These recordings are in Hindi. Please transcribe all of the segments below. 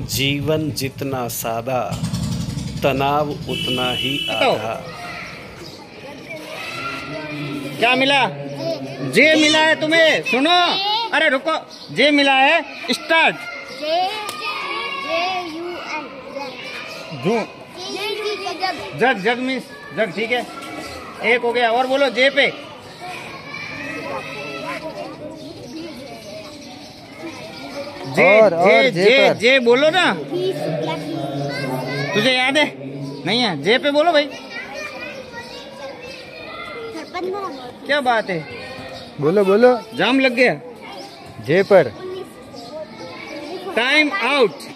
जीवन जितना सादा, तनाव उतना ही आधा। क्या मिला? जे मिला है तुम्हें। सुनो, अरे रुको, जे मिला है। स्टार्ट। जग, जग मीन्स जग, ठीक है, एक हो गया। और बोलो जे पे। जे जे जे जे बोलो ना, तुझे याद है? नहीं है? जे पे बोलो भाई। क्या बात है, बोलो बोलो। जाम लग गया जे पर। Time out.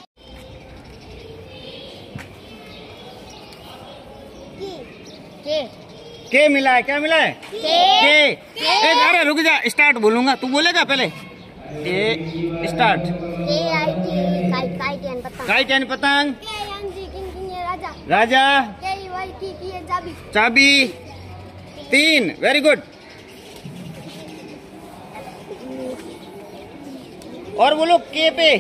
के मिला है। क्या मिला है? के। अरे रुक जा, स्टार्ट बोलूंगा, तू बोलेगा पहले। ए स्टार्ट। काइट यानी पतंग। राजा। चाबी। 3, वेरी गुड। और बोलो के पे।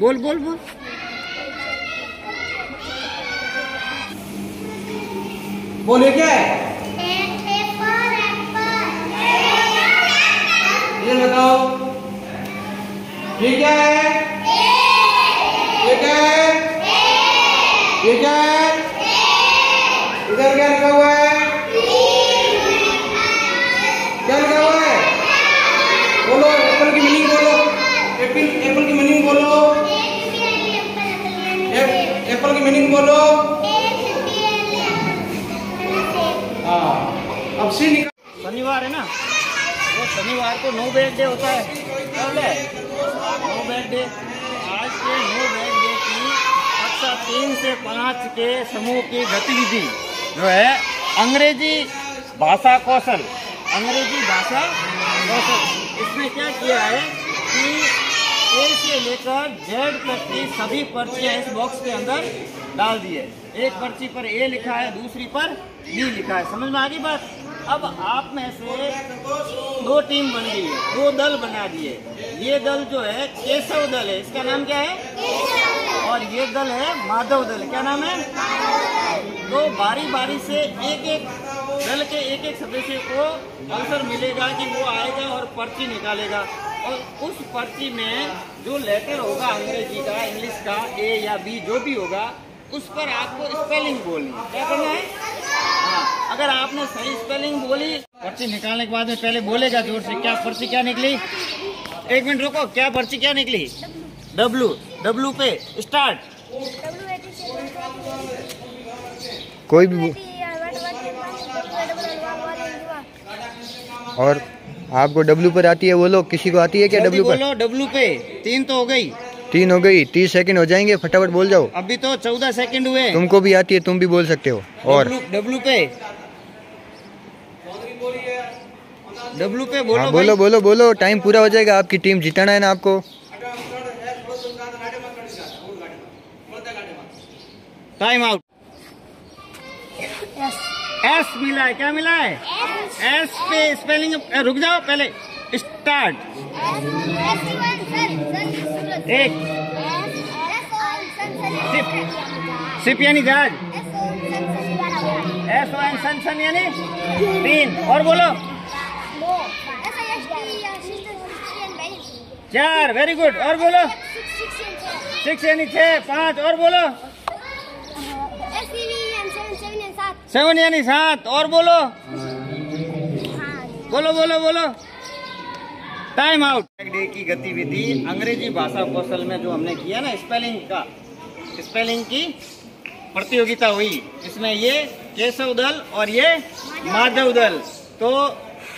बोल बोल बोल। बोलिए क्या है? ये बताओ, ये क्या है? ये क्या है? ये क्या है? इधर क्या लिखा हुआ है? क्या लिखा हुआ है? बोलो, एप्पल की मीनिंग बोलो। एप्पल की मीनिंग बोलो। एप्पल की मीनिंग बोलो। हाँ, अब सी निकाल। शनिवार है ना, तो शनिवार को नो बैग डे होता है। कब है नो बैग डे? आज के नो बैग डे की कक्षा 3 से 5 के समूह की गतिविधि जो है अंग्रेजी भाषा कौशल। अंग्रेजी भाषा कौशल, इसमें क्या किया है कि ए से लेकर जेड तक की सभी पर्चियां इस बॉक्स के अंदर डाल दी है। एक पर्ची पर ए लिखा है, दूसरी पर बी लिखा है। समझ में आ गई बात? अब आप में से 2 टीम बन गई है, 2 दल बना दिए। ये दल जो है केशव दल है, इसका नाम क्या है? और ये दल है माधव दल। क्या नाम है? तो बारी बारी से एक एक दल के एक एक सदस्य को अवसर मिलेगा कि वो आएगा और पर्ची निकालेगा, और उस पर्ची में जो लेटर होगा अंग्रेजी का, इंग्लिश का, ए या बी जो भी होगा, उस पर आपको स्पेलिंग बोलनी है। क्या करना है? हाँ, अगर आपने सही स्पेलिंग बोली, पर्ची निकालने के बाद में पहले बोलेगा जोर से, क्या पर्ची क्या निकली? 1 मिनट रुको, क्या पर्ची क्या निकली? डब्लू। डब्लू पे स्टार्ट। कोई भी। और आपको डब्लू पर आती है? बोलो, किसी को आती है क्या डब्लू पर? बोलो डब्लू पे। 3 तो हो गई। 3 हो गई। 30 सेकंड हो जाएंगे, फटाफट बोल जाओ। अभी तो 14 सेकंड हुए। तुमको भी आती है, तुम भी बोल सकते हो। और डब्लू पे। डब्लू पे बोलो। हाँ, बोलो बोलो बोलो, टाइम पूरा हो जाएगा। आपकी टीम जिताना है ना आपको। Time out. एस मिला है। क्या मिला है? एस पे स्पेलिंग। रुक जाओ पहले, स्टार्ट। एक सिप यानी जहाज। एस ओ एन सन सन यानी 3। और बोलो 4, वेरी गुड। और बोलो 6 यानी 6, 5। और बोलो 7 यानी 7। और बोलो बोलो बोलो बोलो। Time out. डे की गतिविधि अंग्रेजी भाषा कौशल में जो हमने किया ना, स्पेलिंग की प्रतियोगिता हुई। इसमें ये केशव दल और ये माधव दल। तो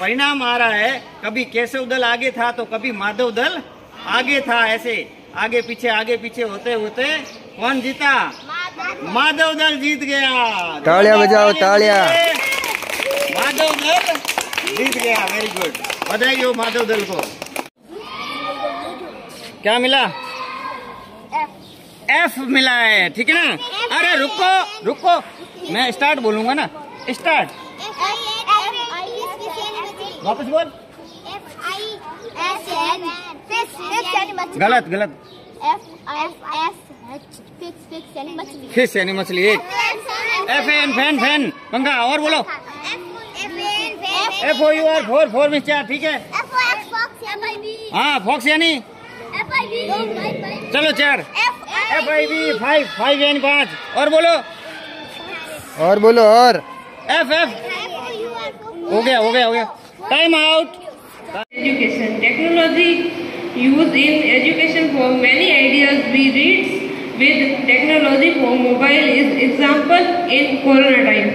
परिणाम आ रहा है, कभी केशव दल आगे था तो कभी माधव दल आगे था। ऐसे आगे पीछे होते होते कौन जीता? माधव दल जीत गया। तालियां बजाओ, तालियां। माधव दल जीत गया। वेरी गुड, बधाई हो माधव दल को। क्या मिला? एफ मिला है, ठीक है ना? अरे रुको रुको, मैं स्टार्ट बोलूंगा ना। स्टार्ट। वापस बोल। FISN गलत गलत। फिश यानी मछली एक। एफ एन फैन फैन पंखा। और बोलो। F O U R four four में 4 ठीक है। हाँ फॉक्स यानी चलो 4। एफ आई बी 5 5 यानी 5। और बोलो। और एफ एफ हो गया time out. Education. Technology used in education for many ideas we read with technology for mobile is example in corona time.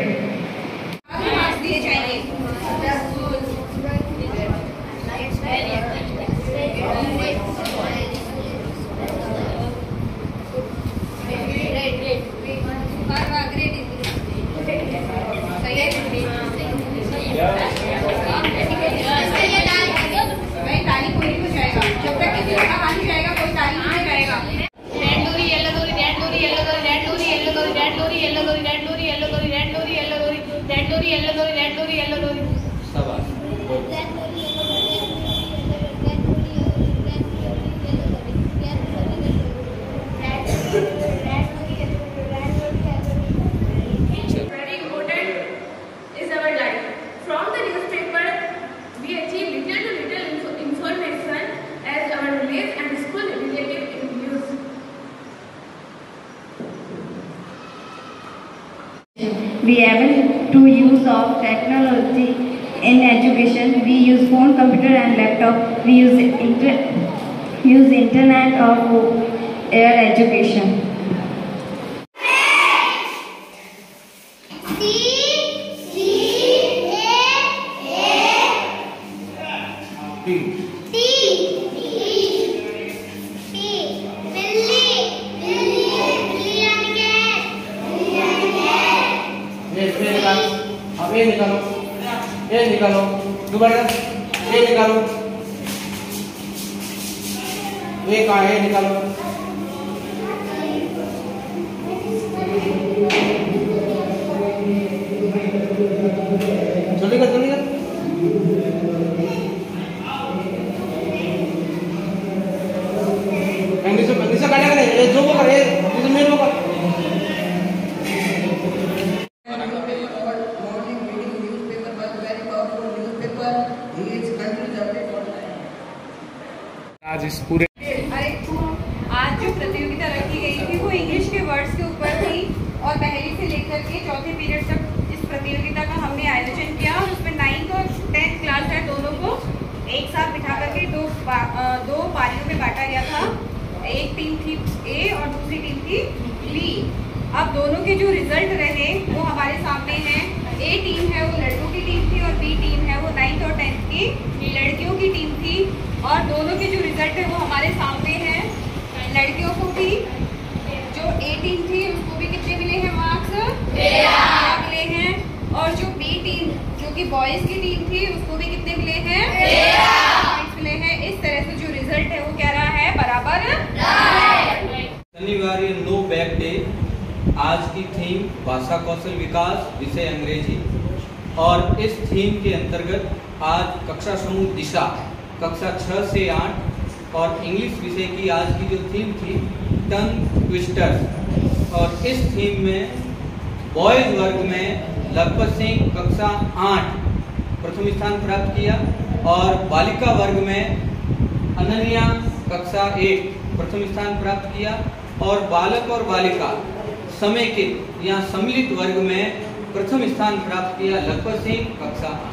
Very important is our life. From the newspaper, we achieve little to little information as our village and school related news. We are able to use of technology in education. We use phone, computer and laptop. We use internet of air education. ये निकालो दोबारा ये निकालो। ये कहाँ है निकालो। जल्दी कर निशा काटेगा नहीं। ये जो वो करे ये मेरे को आज इस पूरे आज जो प्रतियोगिता रखी गई थी वो इंग्लिश के वर्ड्स के ऊपर थी और पहली से लेकर के चौथे पीरियड तक इस प्रतियोगिता का हमने आयोजन किया और उसमें 9th और 10th क्लास है दोनों को एक साथ बिठा करके दो पारियों में बांटा गया था। एक टीम थी ए और दूसरी टीम थी बी। अब दोनों के जो रिजल्ट रहे वो हमारे सामने हैं। ए टीम है वो लड़कों की टीम थी और बी टीम है वो 9th और 10th की लड़कियों की टीम थी और दोनों के जो रिजल्ट है वो हमारे सामने हैं। लड़कियों को भी जो ए टीम थी उसको भी कितने मिले हैं मार्क्स 13 मिले हैं और जो बी टीम जो कि बॉयज की टीम थी उसको भी कितने मिले हैं 13 पॉइंट्स मिले हैं। इस तरह से जो रिजल्ट है वो क्या रहा है बराबर। शनिवार नो बैग डे। आज की थीम भाषा कौशल विकास विषय अंग्रेजी और इस थीम के अंतर्गत आज कक्षा समूह दिशा कक्षा 6 से 8 और इंग्लिश विषय की आज की जो थीम थी टंग ट्विस्टर्स और इस थीम में बॉयज वर्ग में लखपत सिंह कक्षा 8 प्रथम स्थान प्राप्त किया और बालिका वर्ग में अनन्या कक्षा 1 प्रथम स्थान प्राप्त किया और बालक और बालिका समेकित या सम्मिलित वर्ग में प्रथम स्थान प्राप्त किया लखपत सिंह कक्षा 8।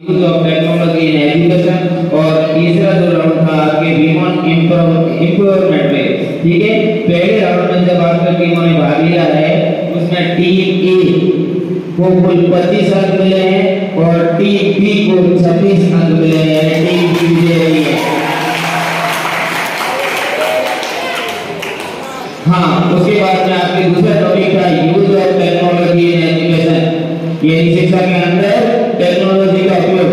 Use of technology in education और तीसरा जो राउंड था आपके विमन इम्प्रूवमेंट में। ठीक है, पहले राउंड में जब आपकी टीमों ने भाग लिया है उसमें टीम ए को कुल 25 अंक मिले हैं और टीम बी को 26 अंक मिले हैं। टीम बी विजयी रही है। हाँ, उसके बाद में आपके दूसरा टॉपिक था use of technology in education. ये शिक्षा के अंदर टेक्नोलॉजी का उपयोग।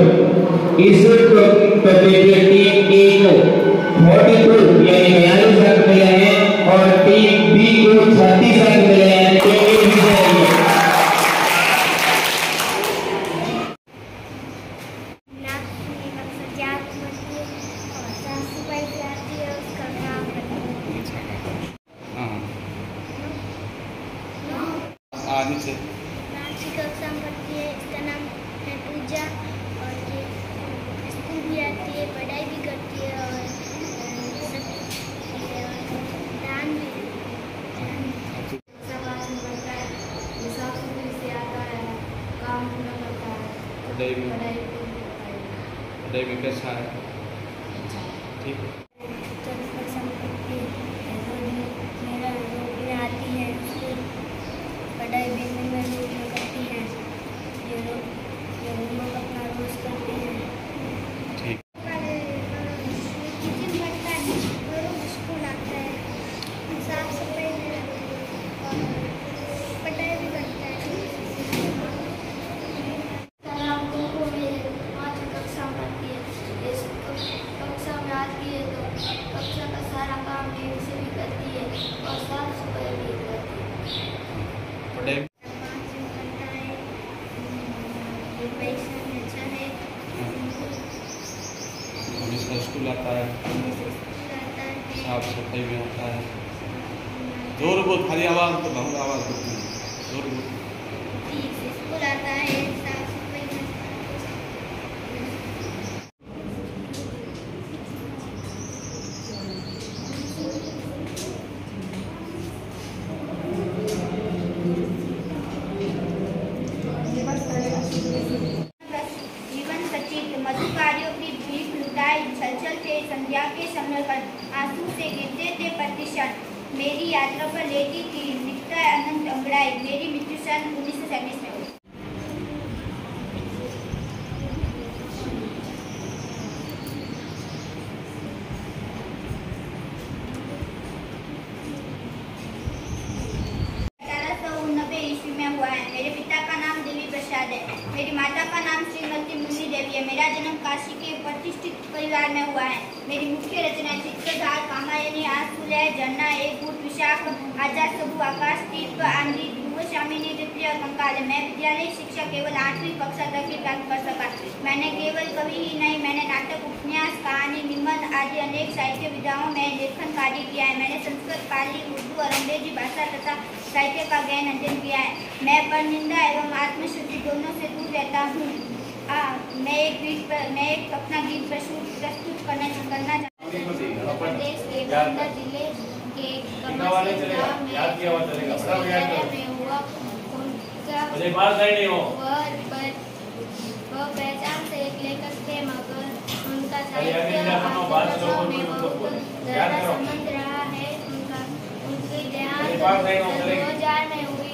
इस टॉपिक के टीम ए को 42 यानी 42 अंक मिले हैं और टीम बी को 36 अंक मिले हैं। नागपुरी कक्षा 4 मध्ये 87 विद्यार्थी आगे से। पांचवी कक्षा में पढ़ती है, इसका नाम है पूजा और ये स्कूल भी आती है, पढ़ाई भी करती है और दान भी साफ सुथरे से आता है, काम पूरा करता है, पढ़ाई में कैसा है? ठीक है। आती है, पढ़ाई भी में करती है, ये होमवर्क अपना रोज करती है। ठीक। किचन बनता है, स्कूल आता है, साफ सफाई और पढ़ाई भी करता है। पांचवी कक्षा में पढ़ती है, इस कक्षा में आती है तो कक्षा का सारा काम ढंग से भी करती है और साफ सफाई भी करती है। पढ़ाई इसका स्कूल आता है, साफ सफाई में आता है। जोर बहुत खाली आवाज़ तो बहुत आवाज़ करती है, जोर बहुत। स्कूल आता है, साफ सफाई में जीवन सचित मधुकारियों की भीख लुटाई, छलछल थे संध्या के समय पर, आंसू से गिरते थे प्रतिशत, मेरी यात्रा पर लेती थी लिखता है अनंत अंगड़ाई, मेरी मृत्यु सन 1927 में हुई। ईस्वी में हुआ है। मेरे पिता का नाम देवी प्रसाद है, मेरी माता का नाम श्रीमती मुन्नी देवी है। मेरा जन्म काशी के प्रतिष्ठित परिवार में हुआ है। मेरी मुख्य रचना चित्रधार, कामायनी, आंसुलय, झरना, एक गुट, विशाख, आजाद सबू, आकाश तीर्थ, आंधी, ध्रुव, शामिनी, तृतीय और कंकाल। मैं विद्यालय शिक्षा केवल 8वीं कक्षा तक ही प्राप्त कर सका। मैंने केवल कवि ही नहीं, मैंने नाटक, उपन्यास, कहानी, निबंध आदि अनेक साहित्य विधाओं में लेखन कार्य किया है। मैंने संस्कृत, पाली, उर्दू और अंग्रेजी भाषा तथा साहित्य का गहन अध्ययन किया है। मैं परनिंदा एवं आत्मशुद्धि दोनों से दूर रहता हूँ। मैं एक अपना गीत प्रस्तुत करना चाहती हूँ। प्रदेश के गोंडा जिले के कमरसी गाँव में हुआ वह पहचान से एक लेखक थे, मगर उनका साहित्य आत्मकथाओं में बहुत ज़्यादा संबंध रहा है। उनकी देहांत 2000 में हुई।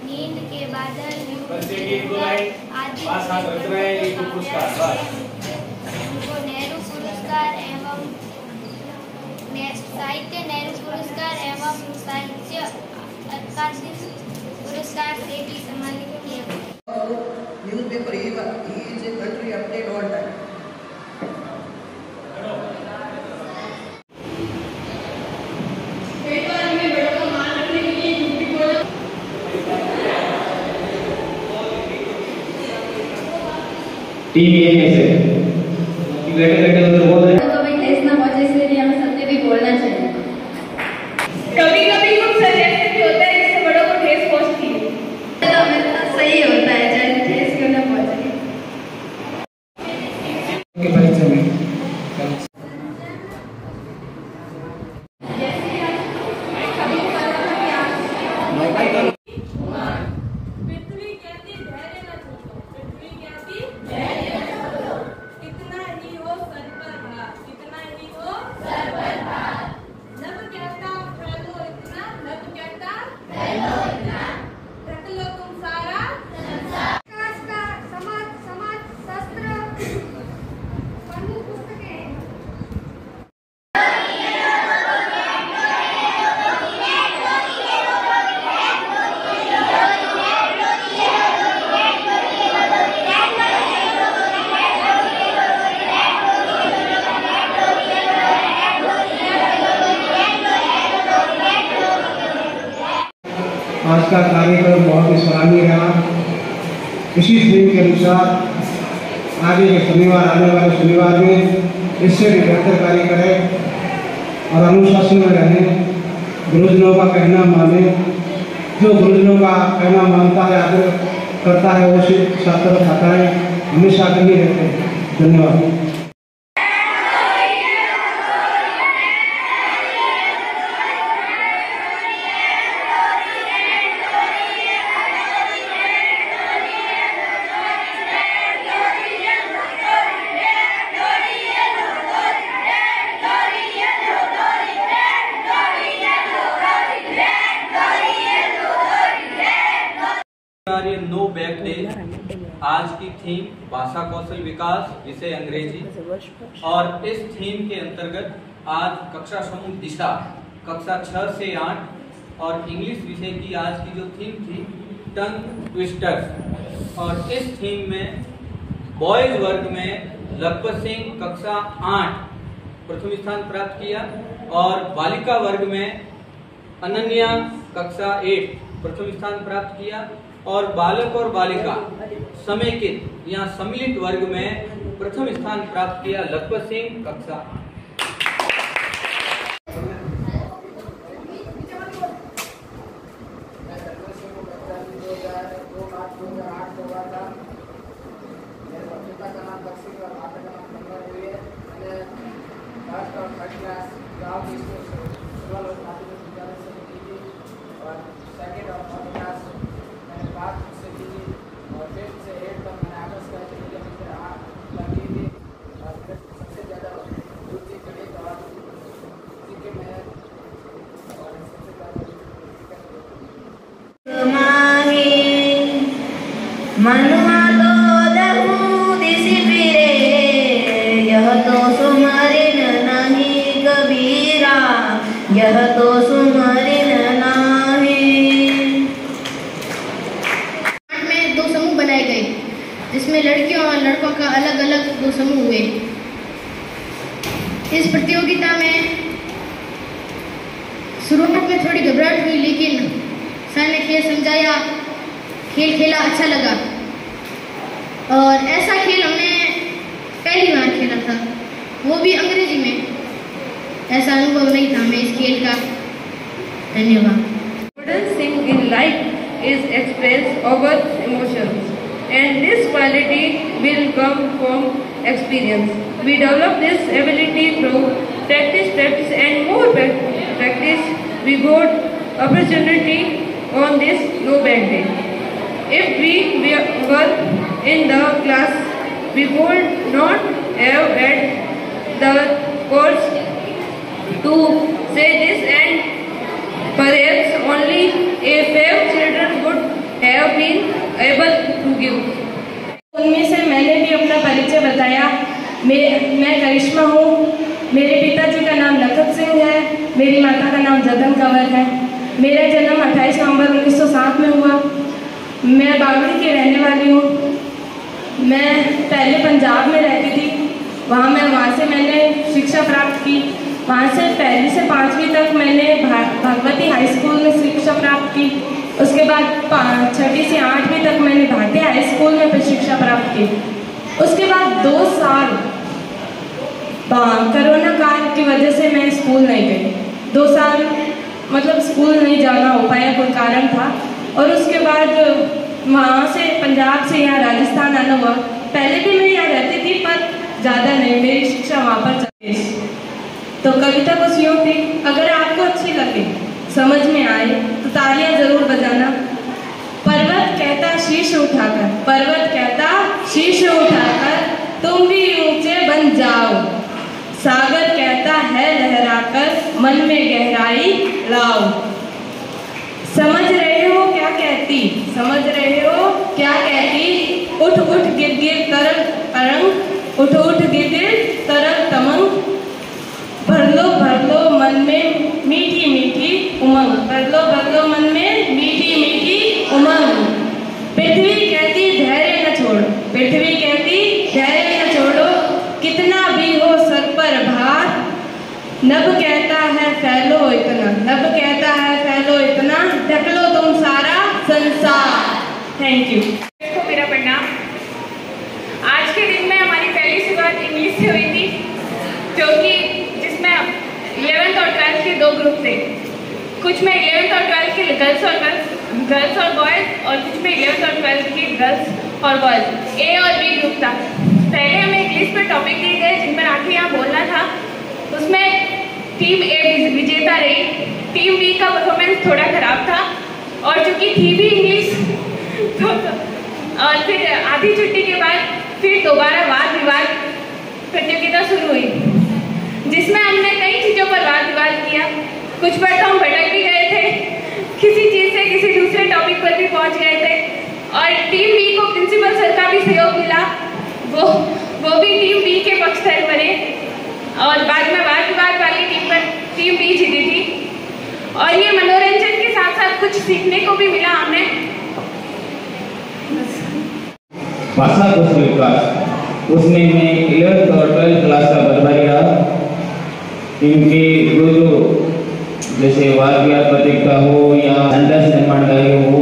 नींद के बादल आदि उनको नेहरू पुरस्कार एवं साहित्य नेहरू पुरस्कार एवं साहित्य अकादमी पुरस्कार से भी सम्मानित किया। Newspaper is a country update all time. Team A में से बैठे उधर बोल रहे हैं तो भाई ठेस ना पहुंचे, इसलिए हमें सबसे भी बोलना चाहिए। कभी-कभी कुछ सजेशन भी होता है जिससे बड़ों को ठेस पहुंचती है, तो हमें सही होता है, चाहे ठेस क्यों ना पहुंचे। के परीक्षा में आज का कार्यक्रम बहुत ही सराहनीय रहा। इसी थीम के अनुसार आगे के शनिवार, आने वाले शनिवार में इससे भी बेहतर कार्य करें और अनुशासन में रहें, गुरुजनों का कहना माने जो गुरुजनों का कहना मानता है, आदर करता है, वो छात्र छात्राएं हमेशा कहीं रहते हैं। धन्यवाद। No bag day. आज की थीम भाषा कौशल विकास, विषय अंग्रेजी, और इस थीम के अंतर्गत आज कक्षा समूह दिशा कक्षा 6 से 8 और इंग्लिश विषय की आज की जो थीम थी टंग ट्विस्टर्स, और इस थीम में बॉयज वर्ग में लखपत सिंह कक्षा 8 प्रथम स्थान प्राप्त किया और बालिका वर्ग में अनन्या कक्षा 8 प्रथम स्थान प्राप्त किया और बालक और बालिका समेकित या सम्मिलित वर्ग में प्रथम स्थान प्राप्त किया लखपत सिंह कक्षा 8। मनुआ तो लहू दिसी फिरे, यह तो सुमरिन नहीं कबीरा, यह तो सुमरिन नहीं। में 2 समूह बनाए गए जिसमें लड़कियों और लड़कों का अलग अलग 2 समूह हुए। इस प्रतियोगिता में शुरुआत में थोड़ी घबराहट हुई, लेकिन सर ने खेल समझाया, खेल खेला, अच्छा लगा। और ऐसा खेल हमने पहली बार खेला था, वो भी अंग्रेजी में। ऐसा अनुभव नहीं था हमें इस खेल का। धन्यवाद। Confidence in life is expressed over emotions, and this quality will come from experience. We develop this ability through practice, and more practice. We got opportunity on this no bad day. If we were in the class, we would not have had the courage to say this, and perhaps only a few children would have been able to give. उनमें से मैंने भी अपना परिचय बताया। मैं करिश्मा हूँ। मेरे पिताजी का नाम लखत सिंह है, मेरी माता का नाम जगन कंवर है। मेरा जन्म 28 नवंबर 1907 में हुआ। मैं बागड़ी की रहने वाली हूँ। मैं पहले पंजाब में रहती थी, वहाँ से मैंने शिक्षा प्राप्त की। वहाँ से 1ली से 5वीं तक मैंने भगवती हाई स्कूल में शिक्षा प्राप्त की। उसके बाद 6ठी से 8वीं तक मैंने भारतीय हाई स्कूल में शिक्षा प्राप्त की। उसके बाद 2 साल कोरोना काल की वजह से मैं स्कूल नहीं गई। 2 साल मतलब स्कूल नहीं जाना हो पाया, कोई कारण था। और उसके बाद वहाँ से पंजाब से यहाँ राजस्थान आना हुआ। पहले भी मैं यहाँ रहती थी पर ज़्यादा नहीं, मेरी शिक्षा वहाँ पर चलती। तो कविता कुछ यूँ थी, अगर आपको अच्छी लगे, समझ में आए तो तालियां ज़रूर बजाना। पर्वत कहता शीश उठाकर, पर्वत कहता शीश उठाकर, तुम भी ऊंचे बन जाओ। सागर कहता है लहराकर, मन में गहराई लाओ। समझ रहे हो क्या कहती, समझ रहे हो क्या कहती, उठ उठ गिर गिर तरल तरंग, उठ उठ गिर गिर तरल तमंग। भर लो मन में मीठी मीठी उमंग, भर लो मन में मीठी मीठी उमंग। पृथ्वी कहती धैर्य न छोड़ो, पृथ्वी कहती धैर्य न छोड़ो, कितना भी हो सर पर भार। नभ कहता है फैलो इतना, नभ कहता है फैलो इतना, ढक लो तुम सारा संसार। Thank you. देखो मेरा परिणाम, आज के दिन में हमारी पहली शुरुआत इंग्लिश से हुई थी, क्योंकि जिसमें 11th और 12th के 2 ग्रुप थे। कुछ में 11th और 12th के गर्ल्स और गर्ल्स और बॉयज़ और कुछ में 11th और 12th की गर्ल्स और बॉयज़। ए और बी ग्रुप था। पहले हमें इंग्लिश पे टॉपिक दिए गए जिन पर आके यहाँ बोलना था। उसमें टीम ए विजेता रही, टीम बी का परफॉर्मेंस थोड़ा खराब था और चूँकि थी भी इंग्लिश तो और फिर आधी छुट्टी के बाद फिर दोबारा वाद विवाद प्रतियोगिता शुरू हुई, जिसमें हमने कई चीज़ों पर वाद विवाद किया। कुछ पर तो हम भटक भी गए थे, किसी चीज़ से किसी दूसरे टॉपिक पर भी पहुंच गए थे। और टीम बी को प्रिंसिपल सर का भी सहयोग मिला, वो भी टीम बी के पक्षधर बने और बाद में वाद विवाद वाली टीम बी जीती थी। और ये मनोरंजन के साथ साथ कुछ सीखने को भी मिला हमें। भाषा कौशल विकास, उसमें मैं 11th और 12th क्लास का बधाई रहा। इनके जो जैसे वाद विवाद प्रतियोगिता हो या सेंटेंस निर्माण कार्य हो,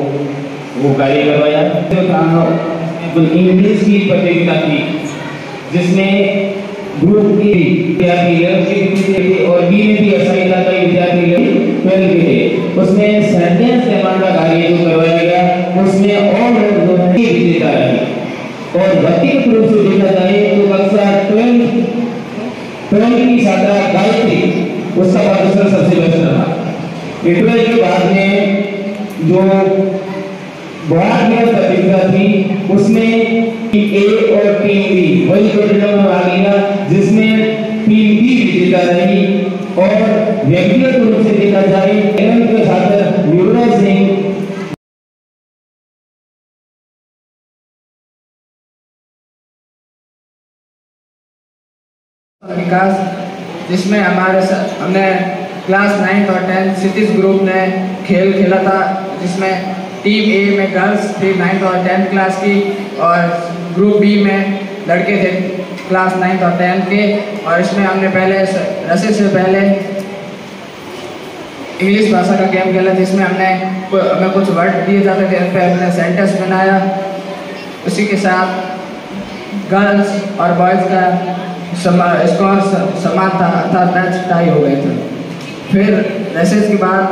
वो कार्य करवाया। इंग्लिश की प्रतियोगिता थी जिसमें ग्रुप ए विद्यार्थी 11th के थे और बी में भी ऐसा ही था, कई विद्यार्थी 12th के थे। उसमें सेंटेंस निर्माण का कार्य जो करवाया गया उसमें और विजेता रही। और व्यक्तिगत रूप से देखा जाए तो कक्षा 12 की छात्रा गायत्री, उसका प्रदर्शन सबसे बेस्ट रहा। 12 के बाद में जो भाग प्रतियोगिता थी उसमें टीम ए और टीम बी वही प्रतियोगिता में भाग लिया, जिसमें टीम बी विजेता रही। और व्यक्तिगत रूप से देखा जाए 11th के छात्र युवराज सिंह विकास, जिसमें हमने क्लास 9th और 10th क्षितिज ग्रुप ने खेल खेला था, जिसमें टीम ए में गर्ल्स थी 9th और 10th क्लास की और ग्रुप बी में लड़के थे क्लास 9th और 10th के। और इसमें हमने पहले रसे से पहले इंग्लिश भाषा का गेम खेला, जिसमें हमें कुछ वर्ड दिए जाते थे, उन पर हमने सेंटेंस बनाया। उसी के साथ गर्ल्स और बॉयज़ का स्कोर समान था, अर्थात मैच टाई हो गए थे। फिर रेसेस के बाद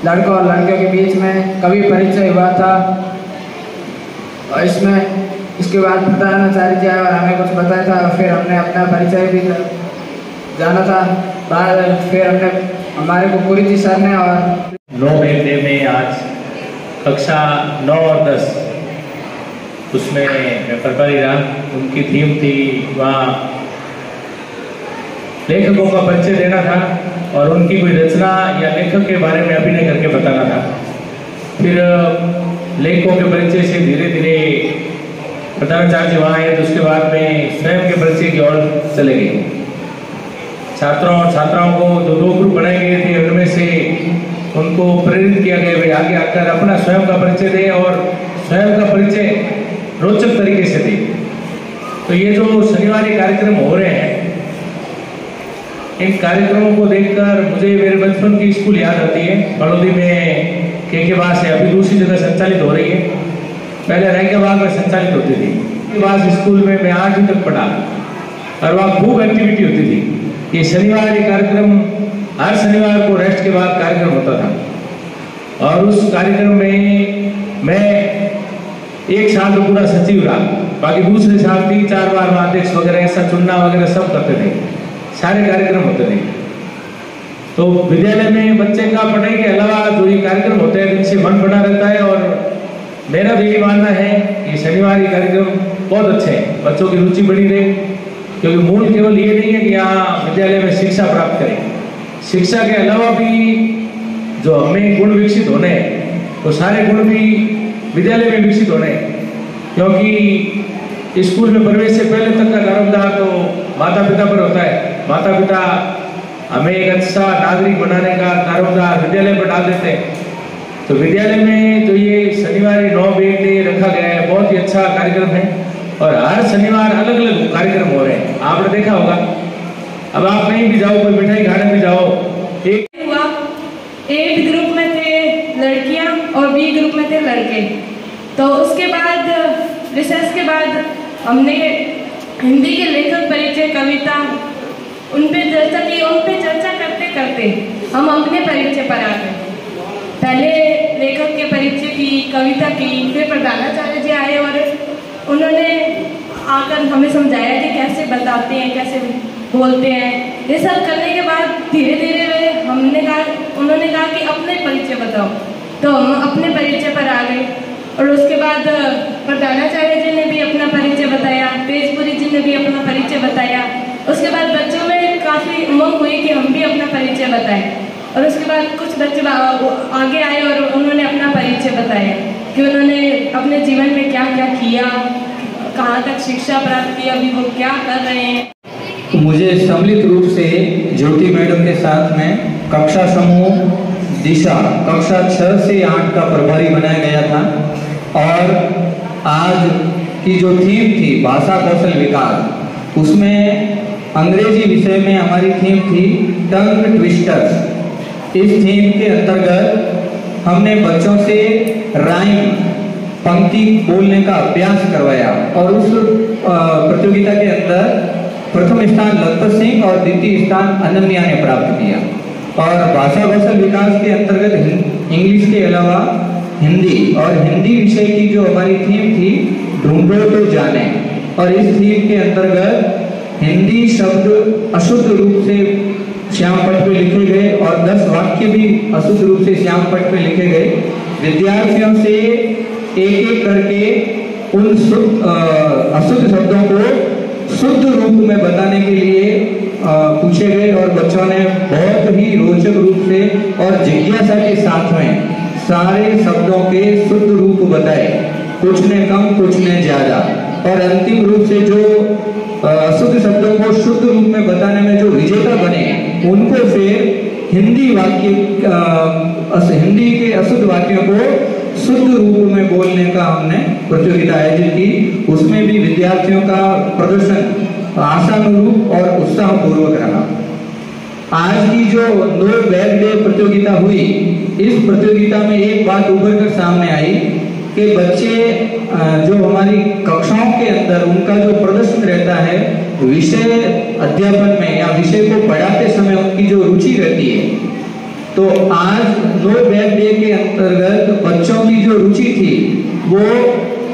लड़कों और लड़कियों के बीच में कवि परिचय हुआ था और इसके बाद प्रधानाचार्य जी और हमें कुछ बताया था। फिर हमने अपना परिचय भी जाना था। बाद फिर हमारे को पूरी जी सर ने और 9 घंटे में आज कक्षा 9 और 10 उसमें मैं प्रभारी रहा। उनकी थीम थी वहाँ लेखकों का परिचय देना था और उनकी कोई रचना या लेखक के बारे में अभिनय करके बताना था। फिर लेखकों के परिचय से धीरे धीरे प्रधानाचार्य जी वहाँ आए, तो उसके बाद में स्वयं के परिचय की ओर चले गए। छात्रों और छात्राओं को जो 2 ग्रुप बनाए गए थे उनमें से उनको प्रेरित किया गया भाई आगे आकर अपना स्वयं का परिचय दें और स्वयं का परिचय रोचक तरीके से दें। तो ये जो शनिवार कार्यक्रम हो रहे हैं, इन कार्यक्रमों को देखकर मुझे मेरे बचपन की स्कूल याद आती है। बड़ौदी में के बाग से अभी दूसरी जगह संचालित हो रही है, पहले रैंकेबाग में संचालित होती थी। के बाद स्कूल में मैं 8वीं तक पढ़ा और वहाँ खूब एक्टिविटी होती थी। ये शनिवार ये कार्यक्रम हर शनिवार को रेस्ट के बाद कार्यक्रम होता था और उस कार्यक्रम में मैं एक साल तो पूरा सचिव रहा, बाकी दूसरे साल 3-4 बार अध्यक्ष वगैरह ऐसा चुनना वगैरह सब करते थे, सारे कार्यक्रम होते थे। तो विद्यालय में बच्चे का पढ़ाई के अलावा जो ये कार्यक्रम होते हैं इनसे मन बना रहता है और मेरा भी ये मानना है कि शनिवार ये कार्यक्रम बहुत अच्छे हैं, बच्चों की रुचि बनी रहे। क्योंकि मूल केवल ये नहीं है कि यहाँ विद्यालय में शिक्षा प्राप्त करें, शिक्षा के अलावा भी जो हमें गुण विकसित होने हैं वो सारे गुण भी विद्यालय में विकसित होने हैं। क्योंकि स्कूल में प्रवेश से पहले तक का दारोमदार तो माता पिता पर होता है। माता पिता हमें एक अच्छा नागरिक बनाने का दारोमदार विद्यालय पर डाल देते हैं। तो विद्यालय में जो ये शनिवार 9 डे रखा गया है, बहुत ही अच्छा कार्यक्रम है और हर शनिवार अलग अलग कार्यक्रम हो रहे हैं, आपने देखा होगा। अब आप कहीं भी जाओ, कोई मिठाई खाने भी जाओ, एक हुआ ए ग्रुप में थे लड़कियां और बी ग्रुप में थे लड़के। तो उसके बाद रिसर्च के बाद हमने हिंदी के लेखक परिचय कविता उन पे चर्चा की। उन पे चर्चा करते करते हम अपने परिचय पर आ गए। पहले लेखक के परिचय परिचय की, कविता की। फिर प्रधानाचार्य जी आए और उन्होंने आकर हमें समझाया कि कैसे बताते हैं, कैसे बोलते हैं। ये सब करने के बाद धीरे धीरे उन्होंने कहा कि अपने परिचय बताओ, तो हम अपने परिचय पर आ गए। और उसके बाद प्रधानाचार्य जी ने भी अपना परिचय बताया, तेजपुरी जी ने भी अपना परिचय बताया। उसके बाद बच्चों में काफ़ी उमंग हुई कि हम भी अपना परिचय बताएं। और उसके बाद कुछ बच्चे आगे आए और उन्होंने अपना परिचय बताया कि उन्होंने अपने जीवन में क्या क्या किया, कहाँ तक शिक्षा प्राप्त की, अभी वो क्या कर रहे हैं। मुझे सम्मिलित रूप से ज्योति मैडम के साथ में कक्षा समूह दिशा कक्षा 6 से 8 का प्रभारी बनाया गया था। और आज की जो थीम थी भाषा कौशल विकास, उसमें अंग्रेजी विषय में हमारी थीम थी टंग ट्विस्टर्स। इस थीम के अंतर्गत हमने बच्चों से राइम पंक्ति बोलने का अभ्यास करवाया और उस प्रतियोगिता के अंदर प्रथम स्थान लखपत सिंह और द्वितीय स्थान अनन्या ने प्राप्त किया। और भाषा कौशल विकास के अंतर्गत इंग्लिश के अलावा हिंदी और हिंदी विषय की जो हमारी थीम थी ढूंढो तो जाने, और इस थीम के अंतर्गत हिंदी शब्द अशुद्ध रूप से श्याम पट पे लिखे गए और 10 वाक्य भी अशुद्ध रूप से श्याम पट पे लिखे गए। विद्यार्थियों से एक एक करके उन अशुद्ध शब्दों को शुद्ध रूप में बताने के लिए पूछे गए और बच्चों ने बहुत ही रोचक रूप से और जिज्ञासा के साथ में सारे शब्दों के शुद्ध रूप बताए, कुछ ने कम कुछ ने ज्यादा। और अंतिम रूप से जो अशुद्ध शब्दों को शुद्ध रूप में बताने में जो विजेता बने उनको फिर हिंदी के अशुद्ध वाक्यों को शुद्ध रूप में बोलने का हमने प्रतियोगिता आयोजित की। उसमें भी विद्यार्थियों का प्रदर्शन आशानुरूप और उत्साहपूर्वक रहा। आज की जो नो बैग डे प्रतियोगिता हुई, इस प्रतियोगिता में एक बात उभर कर सामने आई कि बच्चे जो हमारी कक्षाओं के अंदर उनका जो प्रदर्शन रहता है विषय अध्यापन में या विषय को पढ़ाते समय उनकी जो रुचि रहती है, तो आज नो बैग डे के अंतर्गत बच्चों की जो रुचि थी वो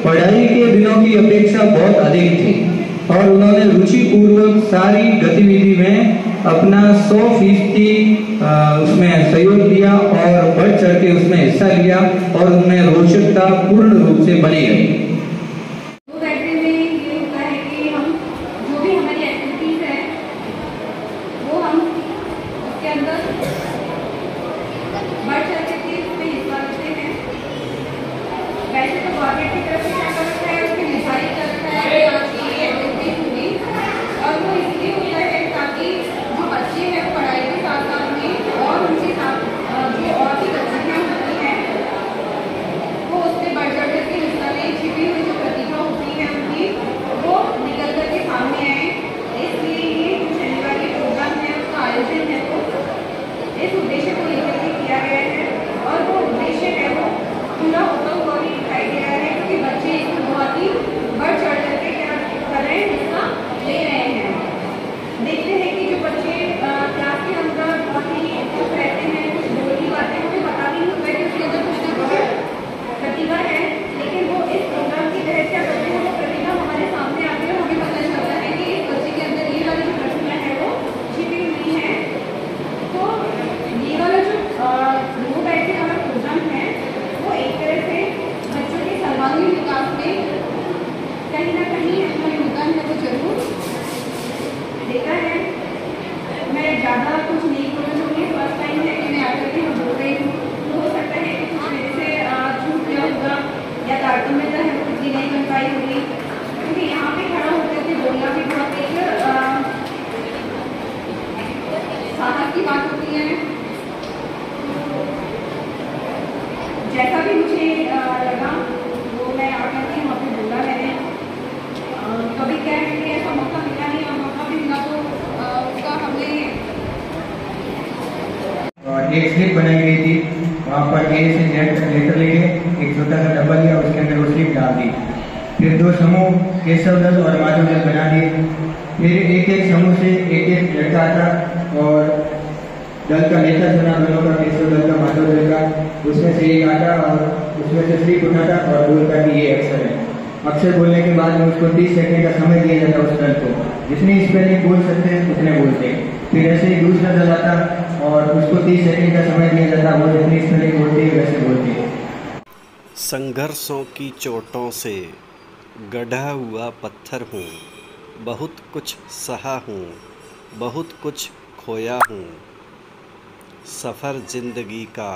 पढ़ाई के दिनों की अपेक्षा बहुत अधिक थी और उन्होंने रुचि पूर्वक सारी गतिविधि में अपना 100% उसमें सहयोग दिया और बढ़ चढ़ के उसमें हिस्सा लिया और उनमें रोचकता पूर्ण रूप से बनी रही। जैसा भी मुझे लगा वो मैं आकर के वहाँ पे बोला मैंने। कभी क्या है कि ऐसा मौका मिला नहीं और मौका भी मिला तो उसका हमने एक स्लिप बनाई गई थी, वहाँ पर ए से जेड तक लेटर लेके एक छोटा सा डब्बा लिया, उसके अंदर वो स्लिप डाल दी। फिर 2 समूह केशव दल और माधव दल बना दिए। फिर एक एक समूह से एक एक लड़का आता और दल का नेता चुना, दोनों का, केशव दल का माधव दल का, उसमें से एक आता और उसमें से स्लिप उठाता और बोलता कि ये अक्षर है। अक्षर बोलने के बाद में उसको 30 सेकंड का समय दिया जाता उस दल को, जितनी स्पेलिंग बोल सकते हैं उतने बोलते। फिर ऐसे ही दूसरा दल आता और उसको 30 सेकंड का समय दिया जाता, वो जितनी स्पेलिंग बोलते हैं वैसे बोलते। संघर्षों की चोटों से गढ़ा हुआ पत्थर हूँ, बहुत कुछ सहा हूँ, बहुत कुछ खोया हूँ। सफ़र ज़िंदगी का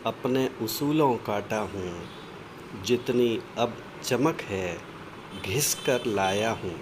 अपने उसूलों काटा हूँ, जितनी अब चमक है घिस कर लाया हूँ।